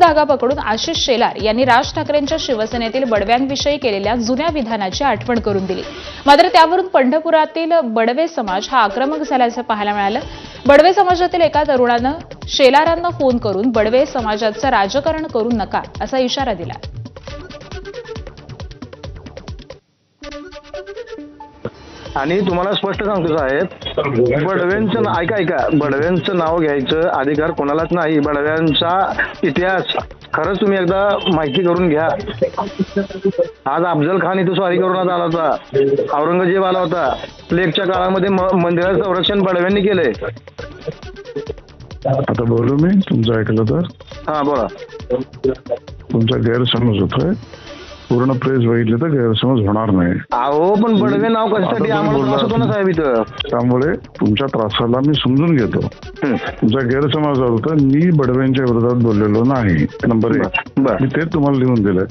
धागा पकडून आशिष शेलार यांनी राज ठाकरेंच्या शिवसेनेतील बडव्यांविषयी केलेल्या जुन्या विधानाची आठवण करून दिली। मात्र त्यावरून पंढरपुरातील बडवे समाज हा आक्रमक झाल्याचं पाहायला मिळालं। बडवे समाजातील एका तरुणानं शेलारांना फोन करून बडवे समाजाचं राजकारण करू नका असा इशारा दिला। आणि तुम्हाला स्पष्ट सांगतो साहेब, बडव्यांचं ऐका बडव्यांचं नाव घ्यायचं अधिकार कोणालाच नाही। बडव्यांचा इतिहास खरंच तुम्ही एकदा माहिती करून घ्या। आज अफजल खान इथं स्वारी करून आला होता, औरंगजेब आला होता, प्लेगच्या काळामध्ये मंदिराचं संरक्षण बडव्यांनी केलंय। आता बोलू मी, तुमचं ऐकलं तर? हा बोला। तुमचा गैरसमज होतोय, पूर्ण प्रेस बघितले तर गैरसमज होणार नाही। अहो पण बडवे नाव कशासाठी आम्हाला त्रास होतो ना साहेब इथं, त्यामुळे तुमच्या त्रासाला मी समजून घेतो। तुमचा गैरसमज होता, मी बडव्यांच्या विरोधात बोललेलो नाही, नंबर 1। मी ते तुम्हाला लिहून दिलंय।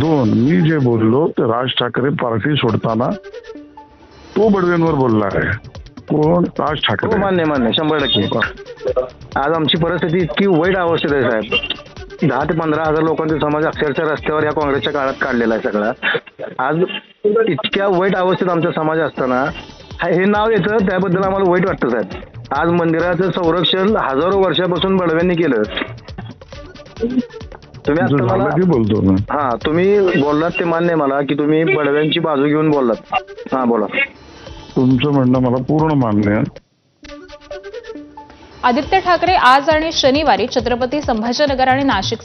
2, मी जे बोललो ते राज ठाकरे पार्टी सोडताना तो बडव्यांवर बोलला आहे। कोण? राज ठाकरे। मान्य 100%। आज आमची परिस्थिती इतकी वाईट अवस्थेत आहे साहेब, 10 ते 15 हजार लोकांचा समाज अक्षरशः रस्त्यावर या काँग्रेसच्या काळात काढलेला आहे सगळा। आज इतक्या वाईट अवस्थेत आमचा समाज असताना हे नाव येतं, त्याबद्दल आम्हाला वाईट वाटतं साहेब। आज मंदिराचं संरक्षण हजारो वर्षापासून बडव्यांनी केलं। तुम्ही आता मला बोलतो ना, हा तुम्ही बोललात ते मान्य मला की तुम्ही बडव्यांची बाजू घेऊन बोललात। हा बोला। तुमचं म्हणणं मला पूर्ण मान्य आहे। आदित्य ठाकरे आज आणि शनिवारी छत्रपती संभाजीनगर आणि नाशिक